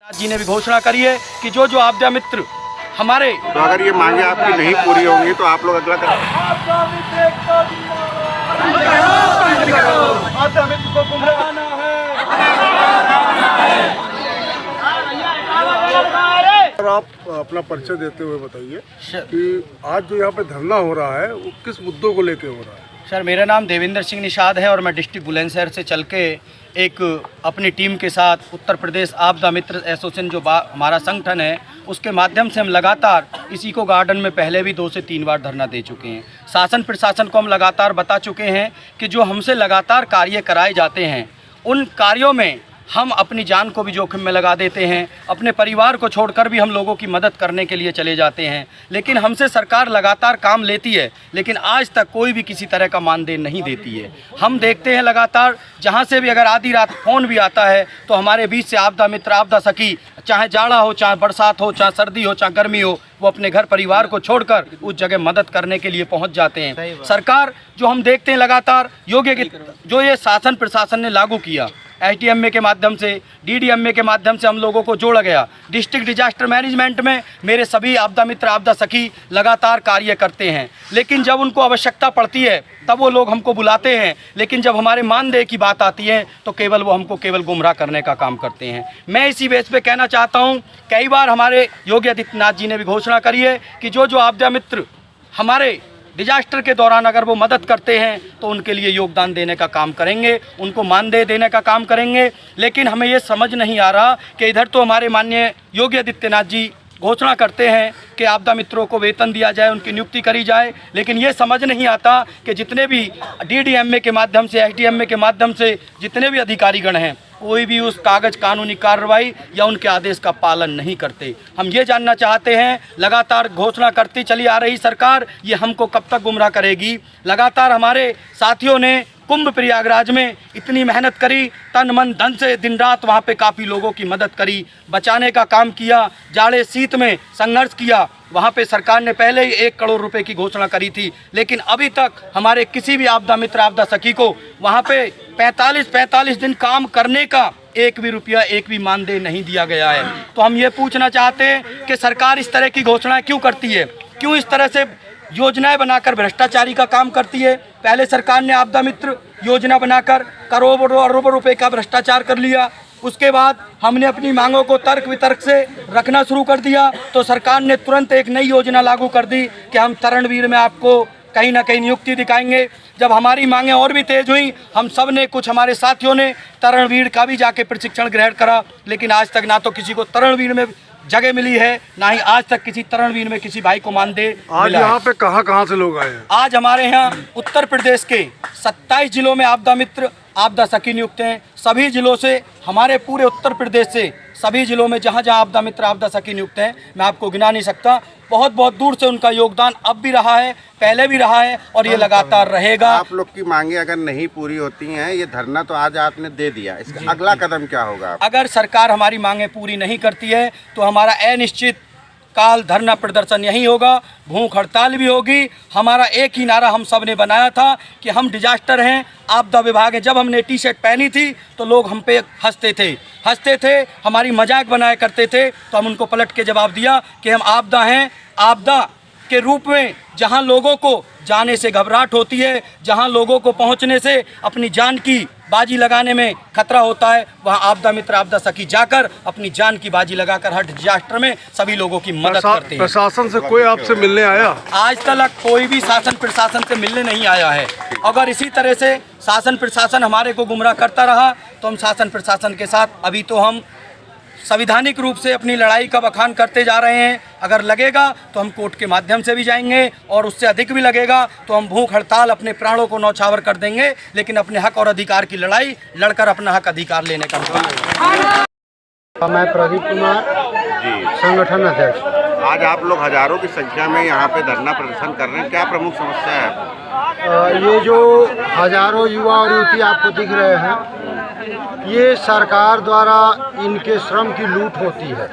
जी ने भी घोषणा करी है कि जो जो आपदा मित्र हमारे, तो अगर ये मांगे आपकी नहीं पूरी होंगी तो आप लोग अगला करें। और आप अपना परिचय देते हुए बताइए कि आज जो यहाँ पे धरना हो रहा है वो किस मुद्दों को लेके हो रहा है। सर, मेरा नाम देवेंद्र सिंह निषाद है और मैं डिस्ट्रिक्ट बुलंदशहर से चल के एक अपनी टीम के साथ उत्तर प्रदेश आपदा मित्र एसोसिएशन जो हमारा संगठन है उसके माध्यम से हम लगातार इसी को गार्डन में पहले भी 2 से 3 बार धरना दे चुके हैं। शासन प्रशासन को हम लगातार बता चुके हैं कि जो हमसे लगातार कार्य कराए जाते हैं उन कार्यों में हम अपनी जान को भी जोखिम में लगा देते हैं, अपने परिवार को छोड़कर भी हम लोगों की मदद करने के लिए चले जाते हैं। लेकिन हमसे सरकार लगातार काम लेती है, लेकिन आज तक कोई भी किसी तरह का मानदेय नहीं देती है। हम देखते हैं लगातार जहां से भी अगर आधी रात फ़ोन भी आता है तो हमारे बीच से आपदा मित्र, आपदा सखी, चाहे जाड़ा हो, चाहे बरसात हो, चाहे सर्दी हो, चाहे गर्मी हो, वो अपने घर परिवार को छोड़कर उस जगह मदद करने के लिए पहुंच जाते हैं। सरकार जो हम देखते हैं लगातार जो ये शासन प्रशासन ने लागू किया, SDMA के माध्यम से, DDMA के माध्यम से हम लोगों को जोड़ा गया। डिस्ट्रिक्ट डिजास्टर मैनेजमेंट में मेरे सभी आपदा मित्र, आपदा सखी लगातार कार्य करते हैं, लेकिन जब उनको आवश्यकता पड़ती है तब वो लोग हमको बुलाते हैं, लेकिन जब हमारे मानदेय की बात आती है तो केवल वो हमको गुमराह करने का काम करते हैं। मैं इसी बेस पे कहना चाहता हूँ, कई बार हमारे योगी आदित्यनाथ जी ने भी घोषणा करी है कि जो जो आपदा मित्र हमारे डिजास्टर के दौरान अगर वो मदद करते हैं तो उनके लिए योगदान देने का काम करेंगे, उनको मानदेय देने का काम करेंगे। लेकिन हमें ये समझ नहीं आ रहा कि इधर तो हमारे माननीय योगी आदित्यनाथ जी घोषणा करते हैं कि आपदा मित्रों को वेतन दिया जाए, उनकी नियुक्ति करी जाए, लेकिन ये समझ नहीं आता कि जितने भी DDMA के माध्यम से, SDMA के माध्यम से जितने भी अधिकारीगण हैं कोई भी उस कागज़ कानूनी कार्रवाई या उनके आदेश का पालन नहीं करते। हम ये जानना चाहते हैं, लगातार घोषणा करती चली आ रही सरकार ये हमको कब तक गुमराह करेगी। लगातार हमारे साथियों ने कुंभ प्रयागराज में इतनी मेहनत करी, तन मन धन से दिन रात वहाँ पे काफ़ी लोगों की मदद करी, बचाने का काम किया, जाड़े शीत में संघर्ष किया। वहाँ पे सरकार ने पहले ही 1 करोड़ रुपए की घोषणा करी थी, लेकिन अभी तक हमारे किसी भी आपदा मित्र, आपदा सखी को वहाँ पे 45 दिन काम करने का 1 भी रुपया, 1 भी मानदेय नहीं दिया गया है। तो हम ये पूछना चाहते हैं कि सरकार इस तरह की घोषणाएं क्यों करती है, क्यों इस तरह से योजनाएं बनाकर भ्रष्टाचारी का काम करती है। पहले सरकार ने आपदा मित्र योजना बनाकर करोड़ों अरबों रुपए का भ्रष्टाचार कर लिया, उसके बाद हमने अपनी मांगों को तर्क वितर्क से रखना शुरू कर दिया तो सरकार ने तुरंत एक नई योजना लागू कर दी कि हम तरणवीर में आपको कहीं ना कहीं नियुक्ति दिखाएंगे। जब हमारी मांगें और भी तेज हुई, हम सब ने, कुछ हमारे साथियों ने तरणवीर का भी जाके प्रशिक्षण ग्रहण करा, लेकिन आज तक ना तो किसी को तरणवीर में जगह मिली है, ना ही आज तक किसी तरणवीर में किसी भाई को मानदेय मिला। आज यहाँ पे कहाँ से लोग आए हैं? आज हमारे यहाँ उत्तर प्रदेश के 27 जिलों में आपदा मित्र, आपदा सखी नियुक्त हैं। सभी जिलों से, हमारे पूरे उत्तर प्रदेश से सभी जिलों में जहाँ जहाँ आपदा मित्र, आपदा सखी नियुक्त हैं, मैं आपको गिना नहीं सकता। बहुत बहुत दूर से उनका योगदान अब भी रहा है, पहले भी रहा है और ये लगातार रहेगा। आप लोग की मांगे अगर नहीं पूरी होती हैं, ये धरना तो आज आपने दे दिया, इसका अगला कदम क्या होगा? अगर सरकार हमारी मांगे पूरी नहीं करती है तो हमारा अनिश्चित काल धरना प्रदर्शन यही होगा, भूख हड़ताल भी होगी। हमारा एक ही नारा हम सब ने बनाया था कि हम डिजास्टर हैं, आपदा विभाग है। जब हमने टी-शर्ट पहनी थी तो लोग हम पे हंसते थे, हमारी मजाक बनाया करते थे, तो हम उनको पलट के जवाब दिया कि हम आपदा हैं। आपदा के रूप में जहां लोगों को जाने से घबराहट होती है, जहां लोगों को पहुंचने से अपनी जान की बाजी लगाने में खतरा होता है, वहां आपदा मित्र, आपदा सखी जाकर अपनी जान की बाजी लगाकर हर डिजास्टर में सभी लोगों की मदद करते हैं। प्रशासन से कोई आपसे मिलने आया? आज तक कोई भी शासन प्रशासन से मिलने नहीं आया है। अगर इसी तरह से शासन प्रशासन हमारे को गुमराह करता रहा तो हम शासन प्रशासन के साथ अभी तो हम संवैधानिक रूप से अपनी लड़ाई का बखान करते जा रहे हैं। अगर लगेगा तो हम कोर्ट के माध्यम से भी जाएंगे और उससे अधिक भी लगेगा तो हम भूख हड़ताल, अपने प्राणों को न्यौछावर कर देंगे, लेकिन अपने हक और अधिकार की लड़ाई लड़कर अपना हक अधिकार लेने का काम। मैं प्रदीप कुमार जी, संगठन अध्यक्ष। आज आप लोग हजारों की संख्या में यहाँ पे धरना प्रदर्शन कर रहे हैं, क्या प्रमुख समस्या है? ये जो हजारों युवा और युवती आपको दिख रहे हैं, ये सरकार द्वारा इनके श्रम की लूट होती है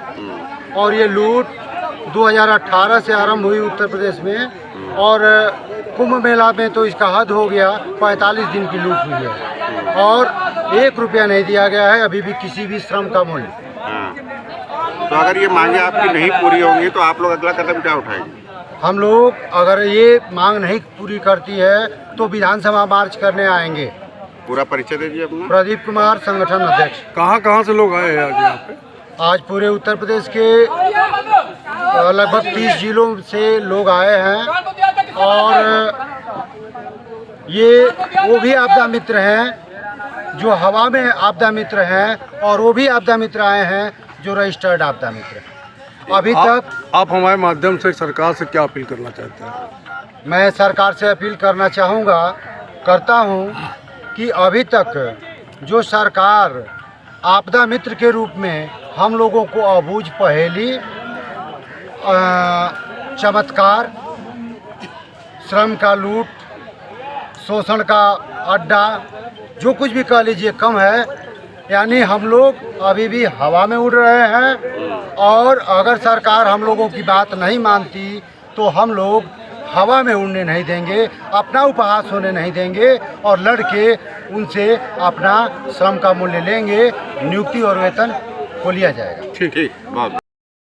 और ये लूट 2018 से आरंभ हुई उत्तर प्रदेश में और कुंभ मेला में तो इसका हद हो गया। 45 दिन की लूट हुई है और 1 रुपया नहीं दिया गया है अभी भी किसी भी श्रम का मूल्य। तो अगर ये मांगे आपकी नहीं पूरी होंगी तो आप लोग अगला कदम क्या उठाएंगे? हम लोग अगर ये मांग नहीं पूरी करती है तो विधानसभा मार्च करने आएंगे। पूरा परिचय दे दीजिए अपना। प्रदीप कुमार, संगठन अध्यक्ष। कहाँ से लोग आए हैं आज यहाँ पे? आज पूरे उत्तर प्रदेश के लगभग 30 जिलों से लोग आए हैं और ये वो भी आपदा मित्र हैं जो हवा में आपदा मित्र हैं और वो भी आपदा मित्र आए हैं जो रजिस्टर्ड आपदा मित्र हैं। अभी तक आप हमारे माध्यम से सरकार से क्या अपील करना चाहते हैं? मैं सरकार से अपील करता हूँ कि अभी तक जो सरकार आपदा मित्र के रूप में हम लोगों को अबूझ पहेली, चमत्कार, श्रम का लूट, शोषण का अड्डा, जो कुछ भी कह लीजिए कम है। यानी हम लोग अभी भी हवा में उड़ रहे हैं और अगर सरकार हम लोगों की बात नहीं मानती तो हम लोग हवा में उड़ने नहीं देंगे, अपना उपहास होने नहीं देंगे और लड़के उनसे अपना श्रम का मूल्य लेंगे, नियुक्ति और वेतन को लिया जाएगा। ठीक बहुत